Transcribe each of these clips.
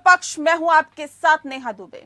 पक्ष, मैं हूं आपके साथ नेहा दुबे।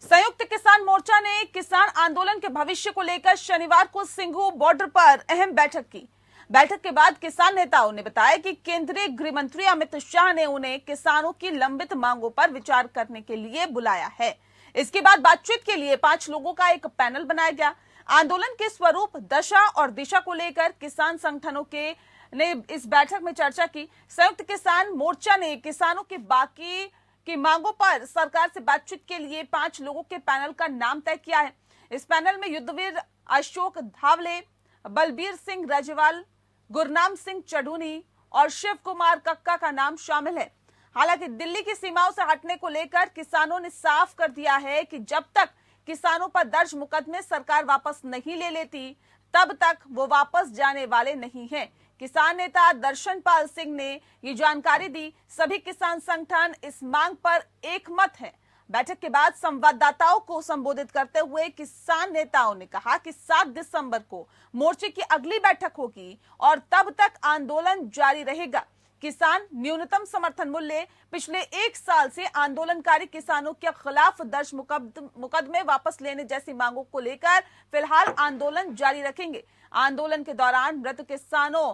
संयुक्त किसान मोर्चा ने किसान आंदोलन के भविष्य को लेकर शनिवार को सिंघू बॉर्डर पर अहम बैठक की। बैठक के बाद किसान नेताओं ने बताया कि केंद्रीय गृह मंत्री अमित शाह ने उन्हें किसानों की लंबित मांगों पर विचार करने के लिए बुलाया है। इसके बाद बातचीत के लिए 5 लोगों का एक पैनल बनाया गया। आंदोलन के स्वरूप, दशा और दिशा को लेकर किसान संगठनों के ने इस बैठक में चर्चा की। संयुक्त किसान मोर्चा ने किसानों के बाकी की मांगों पर सरकार से बातचीत के लिए 5 लोगों के पैनल का नाम तय किया है। इस पैनल में युद्धवीर अशोक धावले, बलबीर सिंह राजेवाल, गुरनाम सिंह चढ़ूनी और शिव कुमार कक्का का नाम शामिल है। हालांकि दिल्ली की सीमाओं से हटने को लेकर किसानों ने साफ कर दिया है कि जब तक किसानों पर दर्ज मुकदमे सरकार वापस नहीं ले लेती, तब तक वो वापस जाने वाले नहीं हैं। किसान नेता दर्शनपाल सिंह ने ये जानकारी दी। सभी किसान संगठन इस मांग पर एकमत है। बैठक के बाद संवाददाताओं को संबोधित करते हुए किसान नेताओं ने कहा कि 7 दिसंबर को मोर्चे की अगली बैठक होगी और तब तक आंदोलन जारी रहेगा। किसान न्यूनतम समर्थन मूल्य, पिछले 1 साल से आंदोलनकारी किसानों के खिलाफ दर्ज मुकदमे वापस लेने जैसी मांगों को लेकर फिलहाल आंदोलन जारी रखेंगे। आंदोलन के दौरान मृत किसानों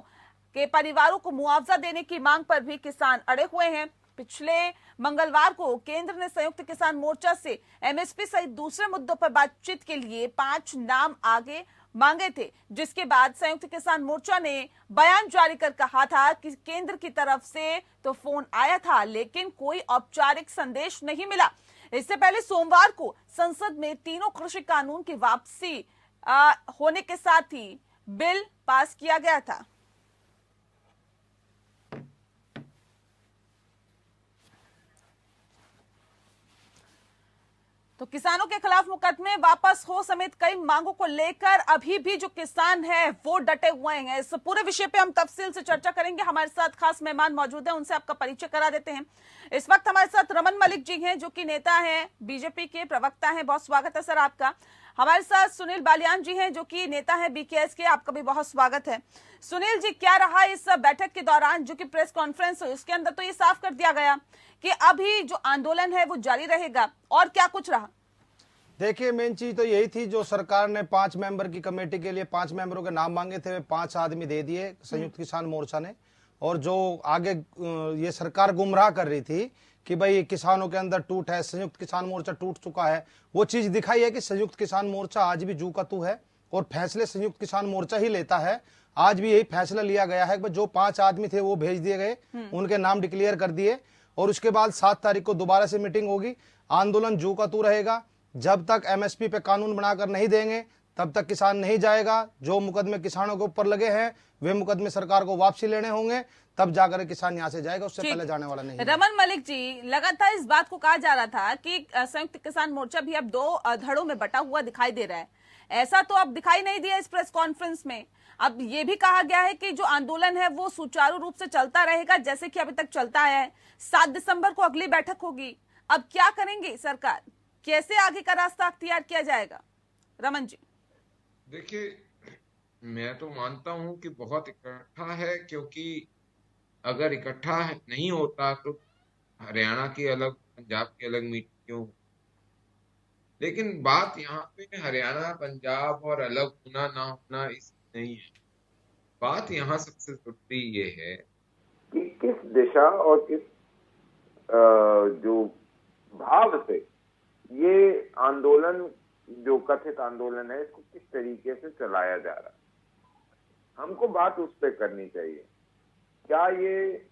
के परिवारों को मुआवजा देने की मांग पर भी किसान अड़े हुए हैं। पिछले मंगलवार को केंद्र ने संयुक्त किसान मोर्चा से एमएसपी सहित दूसरे मुद्दों पर बातचीत के लिए 5 नाम आगे मांगे थे, जिसके बाद संयुक्त किसान मोर्चा ने बयान जारी कर कहा था कि केंद्र की तरफ से तो फोन आया था, लेकिन कोई औपचारिक संदेश नहीं मिला। इससे पहले सोमवार को संसद में तीनों कृषि कानून की वापसी होने के साथ ही बिल पास किया गया था। तो किसानों के खिलाफ मुकदमे वापस हो समेत कई मांगों को लेकर अभी भी जो किसान है वो डटे हुए हैं। इस पूरे विषय पे हम तफसील से चर्चा करेंगे। हमारे साथ खास मेहमान मौजूद हैं, उनसे आपका परिचय करा देते हैं। इस वक्त हमारे साथ रमन मलिक जी हैं, जो कि नेता हैं, बीजेपी के प्रवक्ता हैं। बहुत स्वागत है सर आपका। हमारे साथ सुनील बालियान जी हैं, जो कि नेता है बीकेएस के। आपका भी बहुत स्वागत है। सुनील जी, क्या रहा इस बैठक के दौरान जो कि प्रेस कॉन्फ्रेंस हुई, उसके अंदर तो ये साफ कर दिया गया कि अभी जो आंदोलन है वो जारी रहेगा, और क्या कुछ रहा? देखिए, मेन चीज तो यही थी, जो सरकार ने 5 मेंबर की कमेटी के लिए 5 मेंबरों के नाम मांगे थे, वे 5 आदमी दे दिए संयुक्त किसान मोर्चा ने। और जो आगे ये सरकार गुमराह कर रही थी कि भाई किसानों के अंदर टूट है, संयुक्त किसान मोर्चा टूट चुका है, वो चीज दिखाई है कि संयुक्त किसान मोर्चा आज भी जू का तू है और फैसले संयुक्त किसान मोर्चा ही लेता है। आज भी यही फैसला लिया गया है कि जो 5 आदमी थे वो भेज दिए गए, उनके नाम डिक्लेयर कर दिए, और उसके बाद 7 तारीख को दोबारा से मीटिंग होगी। आंदोलन जू का तू रहेगा। जब तक एमएसपी पे कानून बनाकर नहीं देंगे तब तक किसान नहीं जाएगा। जो मुकदमे किसानों के ऊपर लगे हैं वे मुकदमे सरकार को वापसी लेने होंगे, तब जाकर किसान यहाँ से जाएगा, उससे पहले जाने वाला नहीं। रमन मलिक जी, लगातार इस बात को कहा जा रहा था कि संयुक्त किसान मोर्चा भी अब 2 धड़ों में बटा हुआ दिखाई दे रहा है। ऐसा तो अब दिखाई नहीं दिया इस प्रेस कॉन्फ्रेंस में। अब ये भी कहा गया है कि जो आंदोलन है वो सुचारू रूप से चलता रहेगा जैसे कि अभी तक चलता है। 7 दिसंबर को अगली बैठक होगी। अब क्या करेंगे सरकार, कैसे आगे का रास्ता अख्तियार किया जाएगा? रमन जी, देखिए, मैं तो मानता हूं कि बहुत इकट्ठा है, क्योंकि अगर इकट्ठा नहीं होता तो हरियाणा की अलग, पंजाब की अलग मीटिंग क्यों? लेकिन बात यहाँ पे हरियाणा, पंजाब और अलग होना ना होना इस नहीं है। बात यहाँ सबसे जरूरी ये है कि किस दिशा और किस जो भाव से ये आंदोलन, जो कथित आंदोलन है, इसको किस तरीके से चलाया जा रहा है। हमको बात उस पर करनी चाहिए। क्या ये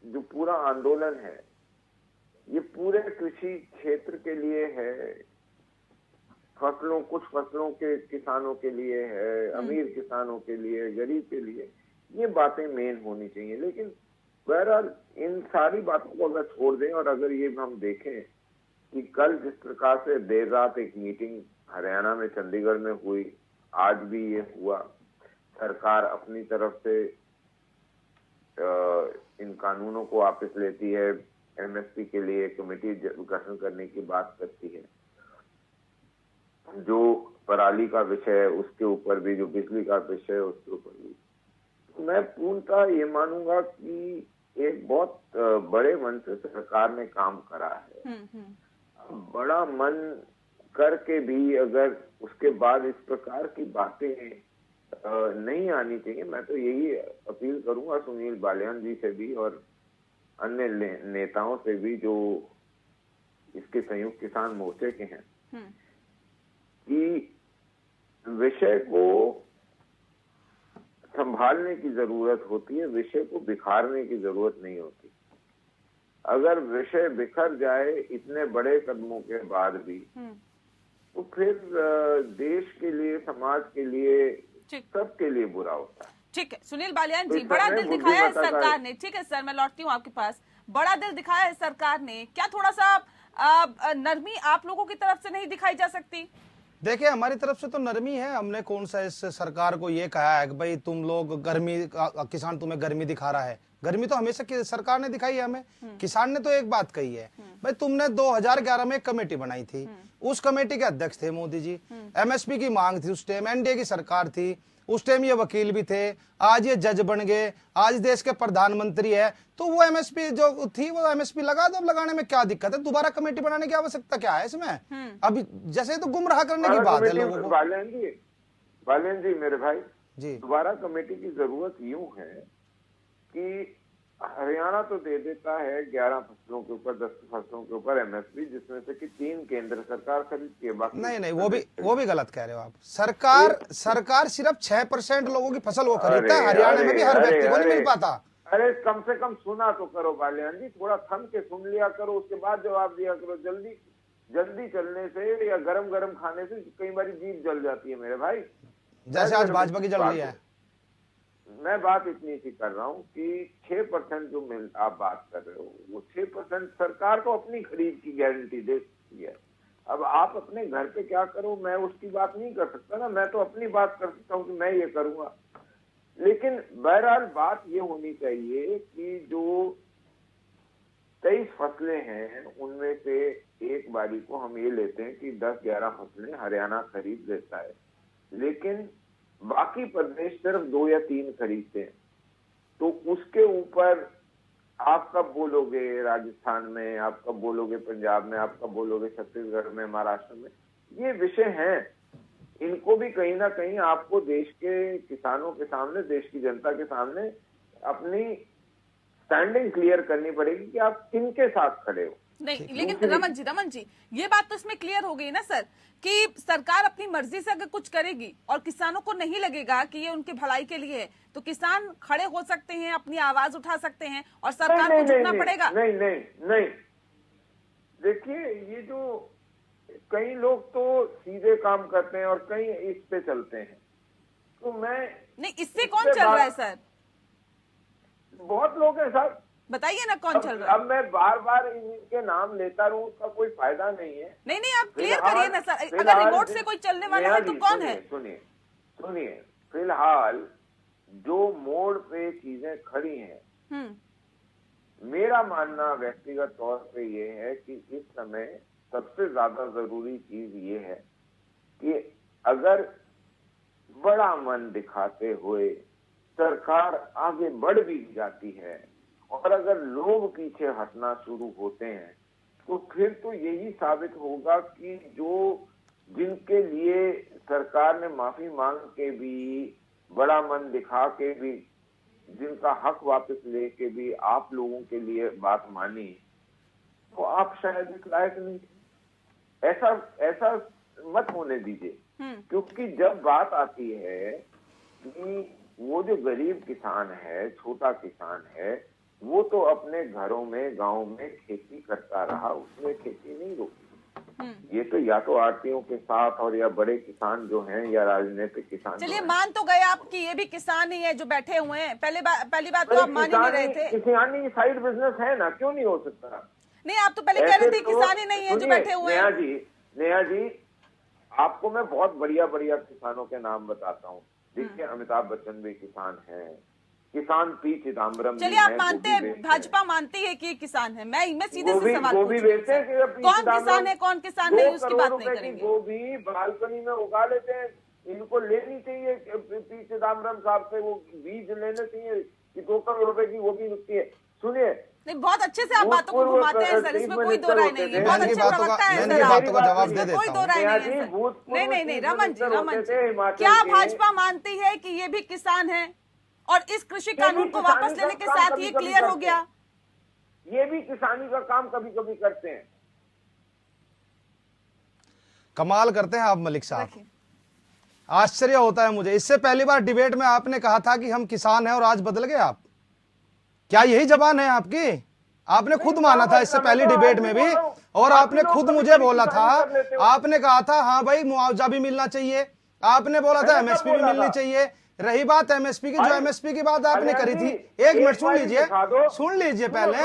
जो पूरा आंदोलन है ये पूरे कृषि क्षेत्र के लिए है, कुछ फसलों के किसानों के लिए है, अमीर किसानों के लिए, गरीब के लिए, ये बातें मेन होनी चाहिए। लेकिन बहरहाल इन सारी बातों को अगर छोड़ दें और अगर ये हम देखें कि कल जिस प्रकार से देर रात एक मीटिंग हरियाणा में चंडीगढ़ में हुई, आज भी ये हुआ, सरकार अपनी तरफ से इन कानूनों को वापस लेती है, एमएसपी के लिए कमेटी गठन करने की बात करती है, जो पराली का विषय है उसके ऊपर भी, जो बिजली का विषय है उसके ऊपर भी। मैं पूर्णतः ये मानूंगा कि एक बहुत बड़े मन से सरकार ने काम करा है। बड़ा मन करके भी अगर उसके बाद इस प्रकार की बातें नहीं आनी चाहिए। मैं तो यही अपील करूंगा सुनील बालियान जी से भी और अन्य नेताओं से भी जो इसके संयुक्त किसान मोर्चे के हैं कि विषय को संभालने की जरूरत होती है, विषय को बिखारने की जरूरत नहीं होती। अगर विषय बिखर जाए इतने बड़े कदमों के बाद भी तो फिर देश के लिए, समाज के लिए, सबके लिए बुरा होता है। ठीक है सुनील बालियान जी, बड़ा दिल दिखाया है सरकार ने। ठीक है सर, मैं लौटती हूँ आपके पास। बड़ा दिल दिखाया है सरकार ने, क्या थोड़ा सा नरमी आप लोगों की तरफ से नहीं दिखाई जा सकती? देखिए, हमारी तरफ से तो नरमी है। हमने कौन सा इस सरकार को ये कहा है कि भाई तुम लोग गर्मी, किसान तुम्हें गर्मी दिखा रहा है। गर्मी तो हमेशा सरकार ने दिखाई है हमें। किसान ने तो एक बात कही है, भाई तुमने 2011 में एक कमेटी बनाई थी, उस कमेटी के अध्यक्ष थे मोदी जी। एमएसपी की मांग थी उस टाइम, एनडीए की सरकार थी उस टाइम, ये वकील भी थे, आज ये जज बन गए, आज देश के प्रधानमंत्री है। तो वो एमएसपी जो थी वो एमएसपी लगा दो, अब लगाने में क्या दिक्कत है? दोबारा कमेटी बनाने की आवश्यकता क्या है इसमें? अभी जैसे तो गुमराह करने की बात है लोगों को। बालियान जी मेरे भाई जी, दोबारा कमेटी की जरूरत यूं है कि हरियाणा तो दे देता है 11 फसलों के ऊपर, 10 फसलों के ऊपर एमएसपी, जिसमें से कि 3 केंद्र सरकार खरीदती है, बाकी नहीं, वो भी गलत कह रहे हो आप। सरकार सिर्फ 6% लोगों की फसल वो खरीदता है। हरियाणा में भी हर व्यक्ति को नहीं मिल पाता। अरे कम से कम सुना तो करो बालियान जी, थोड़ा थम के सुन लिया करो, उसके बाद जवाब दिया करो। जल्दी चलने से या गरम खाने से कई बार जीभ जल जाती है मेरे भाई, जैसे आज भाजपा की जल रही है। मैं बात इतनी सी कर रहा हूँ कि 6% जो आप बात कर रहे हो, वो 6% सरकार को अपनी खरीद की गारंटी देती है। अब आप अपने घर पे क्या करो, मैं उसकी बात नहीं कर सकता ना। मैं तो अपनी बात कर सकता हूँ कि मैं ये करूंगा। लेकिन बहरहाल बात ये होनी चाहिए कि जो 23 फसलें हैं उनमें से एक बारी को हम ये लेते हैं कि 10-11 फसलें हरियाणा खरीद लेता है, लेकिन बाकी प्रदेश सिर्फ 2 या 3 खरीदते हैं। तो उसके ऊपर आप कब बोलोगे राजस्थान में, आप कब बोलोगे पंजाब में, आप कब बोलोगे छत्तीसगढ़ में, महाराष्ट्र में? ये विषय हैं, इनको भी कहीं ना कहीं आपको देश के किसानों के सामने, देश की जनता के सामने अपनी स्टैंडिंग क्लियर करनी पड़ेगी कि आप किनके साथ खड़े हो। नहीं, लेकिन रमन जी ये बात तो इसमें क्लियर हो गई ना सर कि सरकार अपनी मर्जी से अगर कुछ करेगी और किसानों को नहीं लगेगा कि ये उनके भलाई के लिए है, तो किसान खड़े हो सकते हैं, अपनी आवाज उठा सकते हैं और सरकार को झुकना पड़ेगा। नहीं, देखिए ये जो कई लोग तो सीधे काम करते हैं और कई इस पे चलते हैं, तो मैं नहीं, इससे कौन चल रहा है सर? बहुत लोग हैं साहब, बताइए ना कौन चल रहा है। अब मैं बार इनके नाम लेता रहूं, उसका कोई फायदा नहीं है। नहीं, आप क्लियर करिए ना सर। अगर रिमोट से कोई चलने वाला है तो कौन है? सुनिए, फिलहाल जो मोड़ पे चीजें खड़ी हैं, मेरा मानना व्यक्तिगत तौर पे ये है कि इस समय सबसे ज्यादा जरूरी चीज ये है कि अगर बड़ा मन दिखाते हुए सरकार आगे बढ़ भी जाती है और अगर लोग पीछे हटना शुरू होते हैं, तो फिर तो यही साबित होगा कि जो जिनके लिए सरकार ने माफी मांग के भी, बड़ा मन दिखा के भी, जिनका हक वापस लेके भी आप लोगों के लिए बात मानी, तो आप शायद इस लायक नहीं थे। ऐसा मत होने दीजिए, क्योंकि जब बात आती है कि वो जो गरीब किसान है, छोटा किसान है, वो तो अपने घरों में, गांव में खेती करता रहा, उसने खेती नहीं रोकी। ये तो या तो आरटीओ के साथ और या बड़े किसान जो हैं या राजनीतिक किसान। चलिए मान तो गए आप कि ये भी किसान ही है जो बैठे हुए हैं। पहली बात तो आप मान ही नहीं रहे थे। किसानी साइड बिजनेस है ना, क्यों नहीं हो सकता? नहीं, आप तो पहले कह रहे थे किसान ही नहीं है जो बैठे हुए हैं। नेहा जी, आपको मैं बहुत बढ़िया किसानों के नाम बताता हूँ। देखिए, अमिताभ बच्चन भी किसान है, किसान पी चिदम्बरम। चलिए आप मानते हैं, भाजपा मानती है कि ये किसान है। मैं सीधे से सवाल गोभी बेचते हैं, कौन किसान है कौन किसान नहीं, उसकी बात नहीं करेंगे। गोभी बालकनी में उगा लेते हैं, इनको लेनी चाहिए पी चिदम्बरम साहब से, वो बीज लेने चाहिए कि 2 करोड़ रुपए की वो भी बिकती है। सुनिए, नहीं, बहुत अच्छे से आप बातों को घुमाते हैं सर, इसमें कोई दो राय नहीं है, बहुत अच्छे प्रवक्ता है मैंने सर आप, बातों का जवाब दे इसमें कोई देता दो हूँ। राय नहीं है सर। नहीं, रमन जी, क्या भाजपा मानती है कि ये भी किसान है और इस कृषि कानून को वापस लेने के साथ ये क्लियर हो गया? ये भी किसानी का काम कभी कभी करते हैं। कमाल करते हैं आप मलिक साहब, आश्चर्य होता है मुझे। इससे पहली बार डिबेट में आपने कहा था कि हम किसान हैं और आज बदल गए आप। क्या यही जबान है आपकी? आपने खुद माना था इससे पहली डिबेट में भी, और आपने खुद मुझे बोला था, आपने कहा था हाँ भाई मुआवजा भी मिलना चाहिए, आपने बोला था एमएसपी भी मिलनी चाहिए। रही बात एमएसपी की, जो एमएसपी की बात आपने करी थी, एक मिनट सुन लीजिए पहले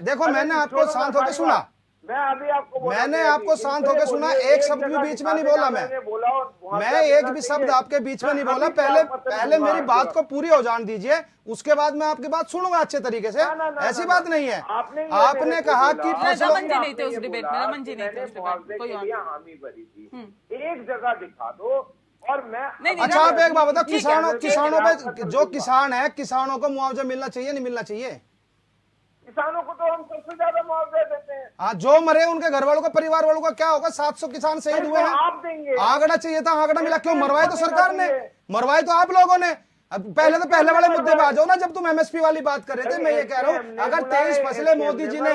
देखो, मैंने आपको शांत होकर सुना, मैंने आपको शांत होकर सुना, एक शब्द भी बीच में नहीं बोला मैं एक भी शब्द आपके बीच में नहीं बोला। पहले मेरी बात को पूरी हो जान दीजिए, उसके बाद मैं आपकी बात सुनूंगा अच्छे तरीके से। ऐसी बात नहीं है। आपने कहा कि रमन जी नहीं थे उस डिबेट में, रमन जी नहीं थे उस डिबेट में, कोई और हामी भरी थी। एक जगह दिखा दो और मैं अच्छा, आप एक बात बताओ, किसानों पे, जो किसान है, किसानों को मुआवजा मिलना चाहिए नहीं मिलना चाहिए? किसानों को तो हम सबसे ज्यादा मुआवजा देते हैं। हाँ, जो मरे उनके घर वालों का, परिवार वालों का क्या होगा? 700 किसान शहीद हुए हैं, आप देंगे। आंकड़ा चाहिए था, आंकड़ा मिला क्यों? मरवाए तो सरकार ने, मरवाए तो आप लोगों ने। अब पहले वाले मुद्दे पे आ जाओ ना, जब तुम एमएसपी वाली बात कर रहे थे। मैं ये कह रहा हूँ, अगर 23 फसलें मोदी जी ने,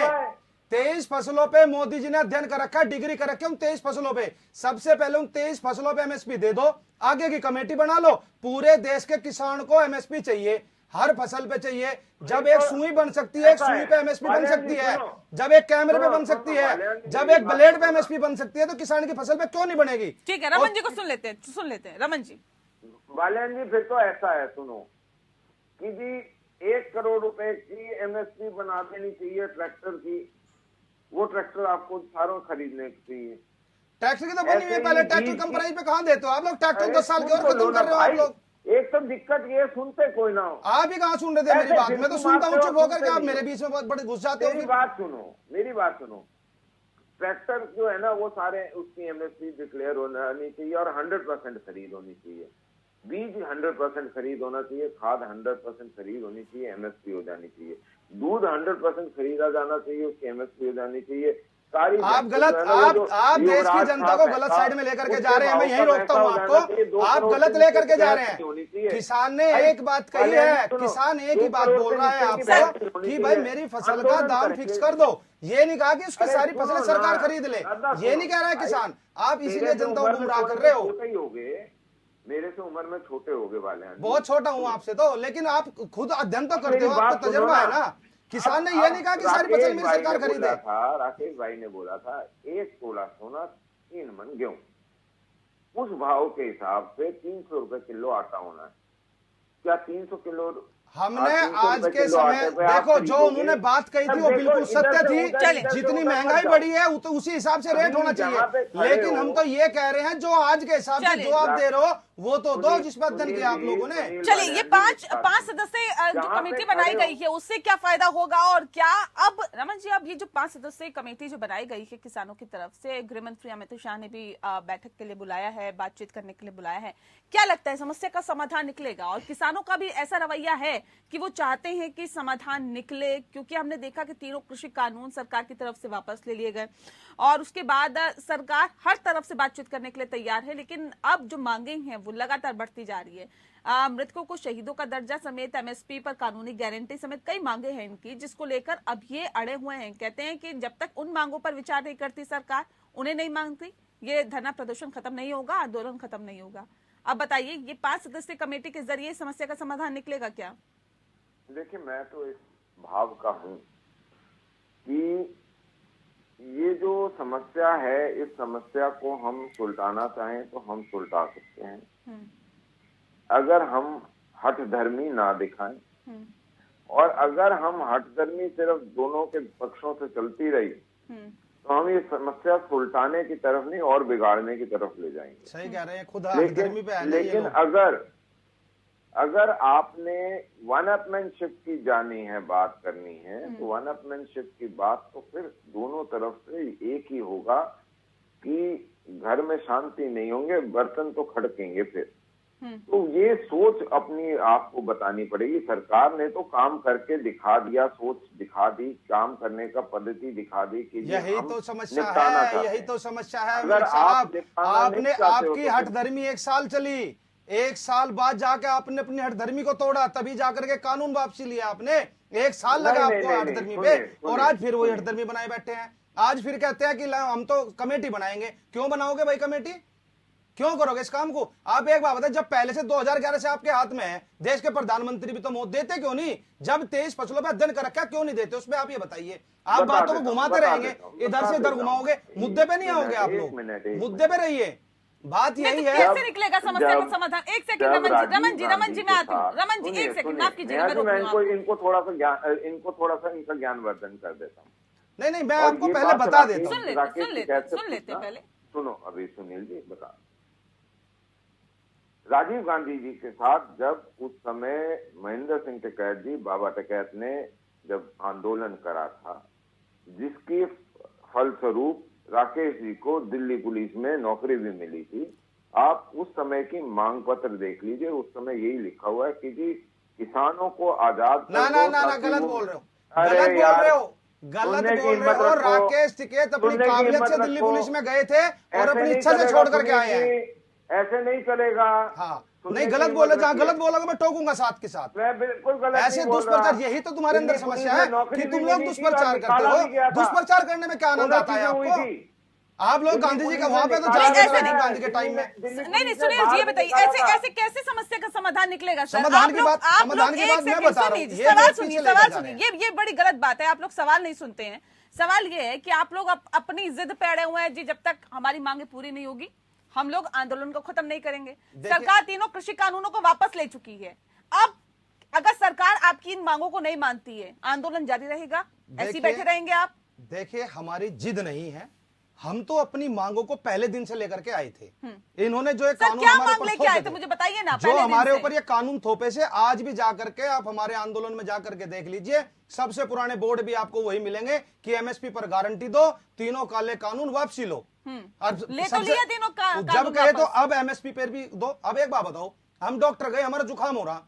23 फसलों पे मोदी जी ने अध्ययन कर रखा है, डिग्री कर रखी है उन 23 फसलों पे, सबसे पहले उन 23 फसलों पे एमएसपी दे दो, आगे की कमेटी बना लो। पूरे देश के किसान को एमएसपी चाहिए, हर फसल पे चाहिए। जब एक सुई बन सकती है, एक सुई पे एमएसपी बन सकती है, जब एक कैमरे पे बन सकती है, जब एक ब्लेड पे एमएसपी बन सकती है, तो किसान की फसल पे क्यों नहीं बनेगी? ठीक है, रमन जी को सुन लेते हैं रमन जी। बाल्यान जी, फिर तो ऐसा है, सुनो कि जी 1 करोड़ रुपए की एमएसपी बना देनी चाहिए ट्रैक्टर की। वो ट्रैक्टर आपको सारों खरीदने चाहिए। ट्रैक्टर की तो बनी हुई है, पहले ट्रैक्टर कम प्राइस पे कहां देते हो आप लोग? ट्रैक्टर 10 साल के और खत्म कर रहे हो आप लोग। एक तो दिक्कत ये, सुनते कोई ना हो। आप ही कहां सुन रहे थे मेरी बात? मैं तो सुनता हूं चुप होकर के, आप मेरे बीच में बड़े घुस जाते हो। मेरी बात सुनो। ट्रैक्टर जो है ना, वो सारे उसकी एमएसपी डिक्लेयर होनी चाहिए और 100% खरीद होनी चाहिए। बीज 100% खरीद होना चाहिए, खाद 100% खरीद होनी चाहिए, एमएसपी हो जानी चाहिए। दूध 100% खरीदा जाना चाहिए, उसकी एमएसपी हो जानी चाहिए। आप गलत, आप देश की जनता को गलत साइड में लेकर के जा रहे हैं। मैं यही रोकता हूँ आपको, आप गलत लेकर के जा रहे हैं। किसान ने एक बात कही है, किसान एक ही बात बोल रहा है आपको कि भाई मेरी फसल का दाम फिक्स कर दो। ये नहीं कहा कि उसकी सारी फसलें सरकार खरीद ले, ये नहीं कह रहा है किसान। आप इसीलिए जनता को गुमराह कर रहे हो। मेरे से उम्र में छोटे हो गए वाले हैं, बहुत छोटा हूँ आपसे तो, लेकिन आप खुद अध्ययन तो करते हो, आपको तजुर्बा है ना। किसान ने ये नहीं कहा कि सारी फसल मेरी सरकार खरीदे। राकेश भाई ने बोला था 1 तोला सोना 3 मन गेहूं, उस भाव के हिसाब से 300 रुपए किलो आटा होना है। क्या 300 किलो हमने आज के समय देखो, जो उन्होंने बात कही थी वो बिल्कुल सत्य थी। जितनी महंगाई बढ़ी है तो उसी हिसाब से रेट होना चाहिए, लेकिन हम तो ये कह रहे हैं जो आज के हिसाब से जो आप दे रहे हो वो तो दो, जिस पर अध्ययन किया आप लोगों ने। चलिए, ये पांच सदस्यीय जो कमेटी बनाई गई है उससे क्या फायदा होगा और क्या? अब रमन जी, अब ये जो 5 सदस्यीय कमेटी जो बनाई गई है किसानों की तरफ से, गृह मंत्री अमित शाह ने भी बैठक के लिए बुलाया है, बातचीत करने के लिए बुलाया है, क्या लगता है समस्या का समाधान निकलेगा? और किसानों का भी ऐसा रवैया है कि वो चाहते हैं कि समाधान निकले, क्योंकि हमने देखा कि तीनों कृषि कानून सरकार की तरफ से वापस ले लिए गए और उसके बाद सरकार हर तरफ से बातचीत करने के लिए तैयार है, लेकिन अब जो मांगे हैं वो लगातार बढ़ती जा रही है। मृतकों को शहीदों का दर्जा समेत एमएसपी पर कानूनी गारंटी समेत कई मांगे हैं इनकी, जिसको लेकर अब ये अड़े हुए हैं। कहते हैं कि जब तक उन मांगों पर विचार नहीं करती सरकार, उन्हें नहीं मांगती, ये धरना प्रदर्शन खत्म नहीं होगा, आंदोलन खत्म नहीं होगा। अब बताइए, ये 5 सदस्यीय कमेटी के जरिए समस्या का समाधान निकलेगा क्या? देखिए, मैं तो इस भाव का हूं कि ये जो समस्या है, इस समस्या को हम सुलटाना चाहें तो हम सुलटा सकते हैं, अगर हम हठधर्मी ना दिखाएं। और अगर हम हठधर्मी सिर्फ दोनों के पक्षों से चलती रही तो हम ये समस्या सुलटाने की तरफ नहीं और बिगाड़ने की तरफ ले जाएंगे। सही कह रहे हैं, खुद हठधर्मी पे आए। लेकिन अगर आपने वन-अपमैनशिप की जानी है, बात करनी है, तो वन-अपमैनशिप की बात तो फिर दोनों तरफ से एक ही होगा कि घर में शांति नहीं होंगे, बर्तन तो खड़केंगे फिर। तो ये सोच अपनी आपको बतानी पड़ेगी। सरकार ने तो काम करके दिखा दिया, सोच दिखा दी, काम करने का पद्धति दिखा दी कि यही तो समस्या निपटाना है, चाहते यही हैं। तो समस्या है अगर मलिक साहब। निपटाना आपने नहीं चाहते हो आपकी तो हठधर्मी 1 साल चली, 1 साल बाद जाके आपने अपनी हठधर्मी को तोड़ा, तभी जाकर के कानून वापसी लिया आपने। 1 साल लगा नहीं, आपको नहीं, हठधर्मी नहीं, पे, सुनिए, और आज फिर वही सुनिए। हठधर्मी बनाए बैठे हैं। आज फिर कहते हैं कि हम तो कमेटी बनाएंगे। क्यों बनाओगे भाई कमेटी? क्यों करोगे इस काम को? आप एक बात बताइए, जब पहले से 2011 से आपके हाथ में है, देश के प्रधानमंत्री भी तो मौत देते क्यों नहीं? जब 23 फसलों पर अध्ययन कर रखा क्यों नहीं देते? उसमें आप ये बताइए। आप बातों को घुमाते रहेंगे, इधर से इधर घुमाओगे, मुद्दे पे नहीं आओगे आप लोग। मुद्दे पे रहिए। बात यही है। कैसे निकलेगा समस्या का समाधान? एक सेकंड रमन जी मैं आती हूँ। रमन जी एक सेकंड माफ कीजिएगा, मैं रोक रही हूँ आपको। इनको थोड़ा सा इनका ज्ञानवर्धन कर देता हूँ। नहीं मैं और आपको ये पहले बात बता देता हूँ। सुन लेते पहले। सुनो अभी सुनील जी बता। राजीव गांधी जी के साथ जब उस समय महेंद्र सिंह टिकैत जी, बाबा टिकैत ने जब आंदोलन करा था, जिसके फलस्वरूप राकेश जी को दिल्ली पुलिस में नौकरी भी मिली थी। आप उस समय की मांग पत्र देख लीजिए, उस समय यही लिखा हुआ है कि जी किसानों को आजाद कर ना दो। गलत बोल रहे हो, अरे गलत बोल यार, रहे हो, गलत सुनने की बोल रहे हिम्मत हो। रखो, राकेश टिकैत अपनी सुनने की काबिलियत हिम्मत से दिल्ली रखो। पुलिस में गए थे और ऐसे अपनी नहीं इच्छा से चलेगा छोड़ करके आए हैं। सुनील जी, ऐसे नहीं चलेगा। हाँ सुनने नहीं की गलत हिम्मत बोले, जहां रखिए। गलत बोलोगे मैं टोकूंगा साथ के साथ। मैं बिल्कुल गलत ऐसे नहीं बोल रहा। दुष्प्रचार, यही तो तुम्हारे अंदर दिल्ली समस्या पुलिस है में नौकरी कि भी तुम लोग मिली थी दुष्प्रचार और करते निकाला भी गया हो। था। दुष्प्रचार करने में क्या आनंद दोनों आता है चीजें हुई आपको? थी। आप लोग दिल्ली गांधी जी पुलिस का ने वहां पे तो निकाला जाके ऐसे राजीव नहीं। गांधी के टाइम में। नहीं सुनील जी ये बताइए, ऐसे कैसे समस्या का समाधान निकलेगा सर? समाधान की बात आप लोग मैं एक बता सेकंड रहा हूं। सुनिए, ये सवाल पीछे सुनिए, लेके सवाल जा रहे सुनिए। ये बड़ी गलत बात है, आप लोग सवाल नहीं सुनते हैं। सवाल ये है कि आप लोग अपनी जिद पे अड़े हुए हैं जी, जब तक हमारी मांगे पूरी नहीं होगी हम लोग आंदोलन को खत्म नहीं करेंगे। सरकार तीनों कृषि कानूनों को वापस ले चुकी है। अब अगर सरकार आपकी इन मांगों को नहीं मानती है, आंदोलन जारी रहेगा? ऐसे बैठे रहेंगे आप? देखिए हमारी जिद नहीं है, हम तो अपनी मांगों को पहले दिन से लेकर के आए थे। इन्होंने जो एक कानून क्या हमारे मांग ऊपर लेके आए थे थोपे मुझे बताइए ना। जो हमारे ऊपर ये कानून थोपे से आज भी जाकर के आप हमारे आंदोलन में जाकर के देख लीजिए, सबसे पुराने बोर्ड भी आपको वही मिलेंगे कि एमएसपी पर गारंटी दो, तीनों काले कानून वापसी लो। ले तो लिया तीनों जब कहे तो अब एमएसपी पर भी दो। अब एक बात बताओ, हम डॉक्टर गए, हमारा जुकाम हो रहा,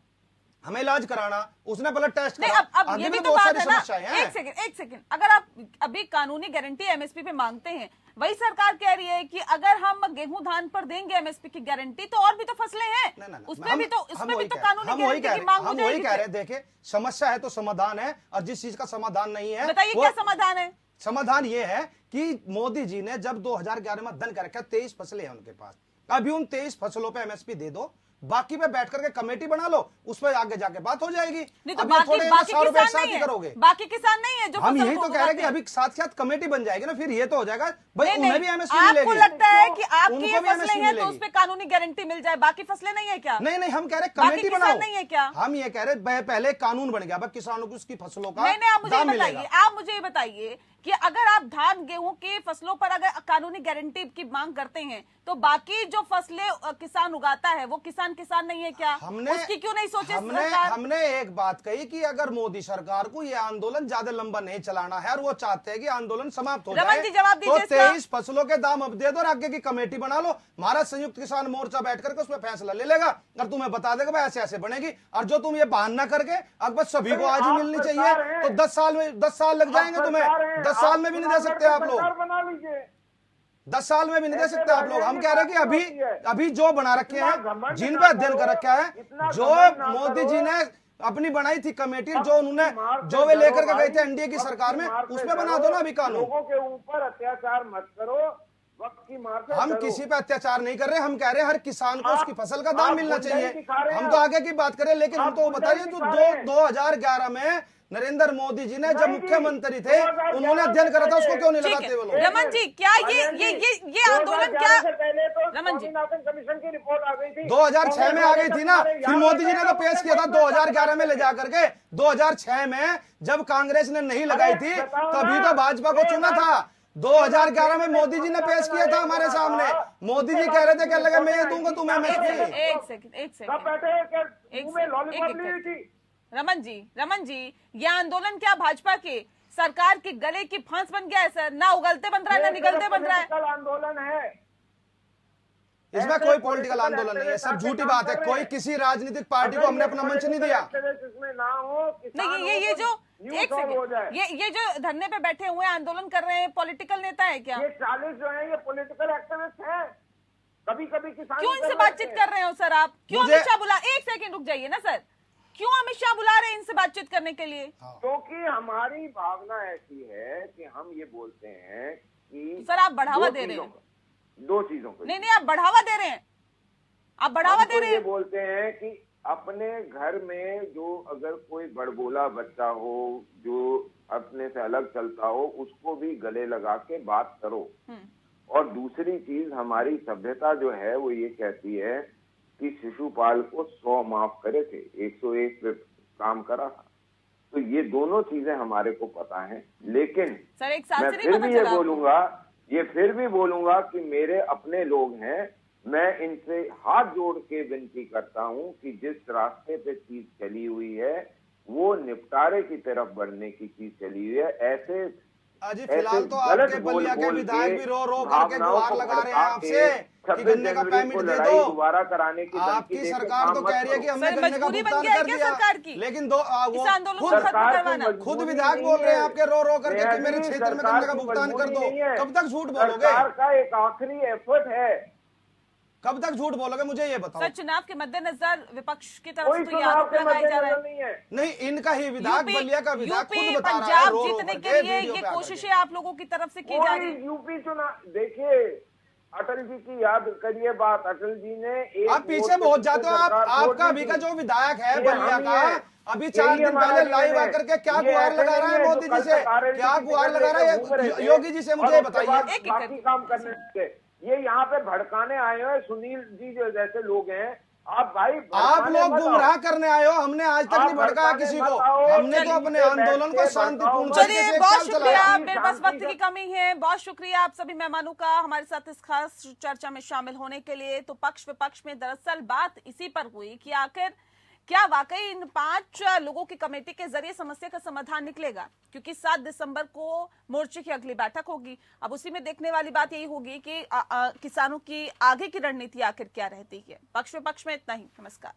हमें इलाज कराना, उसने ब्लड टेस्ट नहीं, करा। अब ये भी तो बात है ना। एक सेकंड अगर आप अभी कानूनी गारंटी एमएसपी पे मांगते हैं, वही सरकार कह रही है कि अगर हम गेहूं धान पर देंगे एमएसपी की गारंटी तो और भी तो फसलें हैं, उसमें भी तो कानूनी गारंटी की मांग हो जाएगी। हम वही कह रहे हैं, देखिए समस्या है तो समाधान है, और जिस चीज का समाधान नहीं है बताइए क्या समाधान है? समाधान ये है कि मोदी जी ने जब 2011 में अध्ययन कर रखा, 23 फसलें हैं उनके पास, अभी उन 23 फसलों पे एमएसपी दे दो, बाकी पे बैठ करके कमेटी बना लो, उस पर आगे जाके बात हो जाएगी। नहीं तो अभी बाकी थोड़े किसान नहीं है, करोगे, बाकी किसान नहीं है जो हम फसल यही को तो कह रहे हैं कि उगाते हैं। अभी साथ साथ कमेटी बन जाएगी ना, फिर ये तो हो जाएगा भाई नहीं, उन्हें नहीं, भी एमएसपी आपको मिलेगी। लगता है कि आपकी उनको ये भी फसलें MSP हैं तो मिलेगी। उस पे कानूनी गारंटी मिल जाए, बाकी फसलें नहीं है क्या? नहीं हम कह रहे बाकी कमेटी किसान बनाओ। नहीं है क्या? हम ये कह रहे पहले कानून बन गया, अब किसानों को उसकी फसलों का नहीं आप मुझे ये दाम बताइए, मिलेगा। आप मुझे ये बताइए कि अगर आप धान गेहूं की फसलों पर अगर कानूनी गारंटी की मांग करते हैं तो बाकी जो फसलें किसान उगाता है वो किसान नहीं है क्या? उसकी क्यों नहीं सोचे सरकार? हमने एक बात कही कि अगर मोदी सरकार को ये आंदोलन ज्यादा लंबा नहीं चलाना है और वो चाहते हैं कि आंदोलन समाप्त हो रमन जाए, जी जवाब तो दीजिए इसका। 23 फसलों के दाम अब दे दो और आगे की कमेटी बना लो, हमारा संयुक्त किसान मोर्चा बैठ करके उसमें फैसला ले लेगा और तुम्हें बता देगा भाई ऐसे ऐसे बनेगी। और जो तुम ये बहाना करके अब बस सभी को आज ही मिलनी चाहिए तो 10 साल लग जाएंगे तुम्हें, 10 साल में भी नहीं दे सकते आप लोग, 10 साल में भी नहीं दे सकते आप लोग। हम कह रहे हैं कि अभी जो बना रखे हैं, जिन पे अध्ययन कर रखा है, जो मोदी जी ने अपनी बनाई थी कमेटी, जो उन्होंने जो वे लेकर के गए थे एनडीए की सरकार में, उसमें बना दो ना अभी कानून। लोगों के ऊपर अत्याचार मत करो, वक्त की मार से हम किसी पे अत्याचार नहीं कर रहे, हम कह रहे हैं हर किसान को उसकी फसल का दाम मिलना चाहिए। हम तो आगे की बात करें, लेकिन हम तो बताइए जो 2011 में नरेंद्र मोदी जी ने जब मुख्यमंत्री थे उन्होंने अध्ययन करा था, उसको क्यों नहीं लगाते वो लोग? रमन जी क्या ये आंदोलन क्या रमन जी कमीशन की रिपोर्ट आ गई थी, 2006 में आ गई थी ना, फिर मोदी जी ने तो पेश किया था 2011 में ले जा करके। 2006 में जब कांग्रेस ने नहीं लगाई थी तभी तो भाजपा को चुना था। 2011 में मोदी जी ने पेश किया था हमारे सामने, मोदी जी कह रहे थे क्या लगा मैं ये दूंगा तुम्हें एमएसपी। एक सेकंड रमन जी ये आंदोलन क्या भाजपा के सरकार के गले की फांस बन गया है सर? ना उगलते बन रहा है ना निगलते बन रहा है। आंदोलन है, इसमें कोई पॉलिटिकल आंदोलन नहीं है, सब झूठी बात है। कोई किसी राजनीतिक पार्टी को हमने अपना मंच नहीं दिया। इसमें ना हो, नहीं, ये जो एक सेकंड, ये जो धरने पे बैठे हुए हैं, आंदोलन कर रहे हैं, पॉलिटिकल नेता है क्या? ये 40 जो है ये पॉलिटिकल एक्टिविस्ट हैं। कभी कभी किसान क्यों इनसे बातचीत कर रहे हो सर आप? क्यों अमित शाह बुला, एक सेकंड रुक जाइए ना सर, क्यों अमित शाह बुला रहे हैं इनसे बातचीत करने के लिए? क्योंकि हमारी भावना ऐसी है कि हम ये बोलते हैं कि सर आप बढ़ावा दे रहे हैं, दो चीजों को। नहीं आप बढ़ावा दे रहे हैं, आप बढ़ावा दे रहे हैं। ये बोलते हैं कि अपने घर में जो अगर कोई बड़बोला बच्चा हो जो अपने से अलग चलता हो, उसको भी गले लगा के बात करो। और दूसरी चीज, हमारी सभ्यता जो है वो ये कहती है कि शिशुपाल को 100 माफ करे थे, 101 पे काम करा था। तो ये दोनों चीजें हमारे को पता है, लेकिन सर एक साल मैं से नहीं फिर पता भी ये चला बोलूंगा कि मेरे अपने लोग हैं, मैं इनसे हाथ जोड़ के विनती करता हूं कि जिस रास्ते पे चीज चली हुई है वो निपटारे की तरफ बढ़ने की चीज चली हुई है। ऐसे अजी फिलहाल तो आपके बलिया के विधायक भी रो रो करके गुहार लगा रहे हैं आपसे कि गन्ने का पेमेंट दे दो। दोबारा कराने की आपकी सरकार तो कह रही है कि हमने गन्ने का भुगतान कर दिया, लेकिन खुद विधायक बोल रहे हैं आपके रो रो करके कि मेरे क्षेत्र में गन्ने का भुगतान कर दो। कब तक झूठ बोलोगे? सरकार का एक आखिरी एफर्ट है, कब तक झूठ बोलोगे मुझे ये बताओ। सर चुनाव के मद्देनजर विपक्ष की तरफ से तो ये आरोप लगाया जा रहा है। नहीं, इनका ही विधायक, बलिया का विधायक खुद बता रहा है, पंजाब रो रो जीतने करके के लिए वीडियो ये पे आकर कोशिशें आप लोगों की तरफ से की जा रही है। यूपी चुनाव देखिए, अटल जी की याद करिए बात, अटल जी ने आप पीछे पहुंच जाते हो। आपका अभी का जो विधायक है बलिया का, अभी 4 दिन पहले लाइव आकर के क्या गुहार लगा रहा है मोदी जी से, क्या गुहार लगा रहा है योगी जी से, मुझे बताइए। बाकी काम करने से ये यहाँ पे भड़काने आए हो सुनील जी जैसे लोग हैं। आप भाई आप लोग गुमराह करने आए हो, हमने आज तक नहीं भड़काया किसी को। हमने तो अपने आंदोलन को शांतिपूर्ण तरीके से बहुत शुक्रिया, मेरे पास वक्त की कमी है। बहुत शुक्रिया आप सभी मेहमानों का हमारे साथ इस खास चर्चा में शामिल होने के लिए। तो पक्ष विपक्ष में दरअसल बात इसी पर हुई कि आखिर क्या वाकई इन 5 लोगों की कमेटी के जरिए समस्या का समाधान निकलेगा, क्योंकि 7 दिसंबर को मोर्चे की अगली बैठक होगी। अब उसी में देखने वाली बात यही होगी कि किसानों की आगे की रणनीति आखिर क्या रहती है। पक्ष विपक्ष में इतना ही। नमस्कार।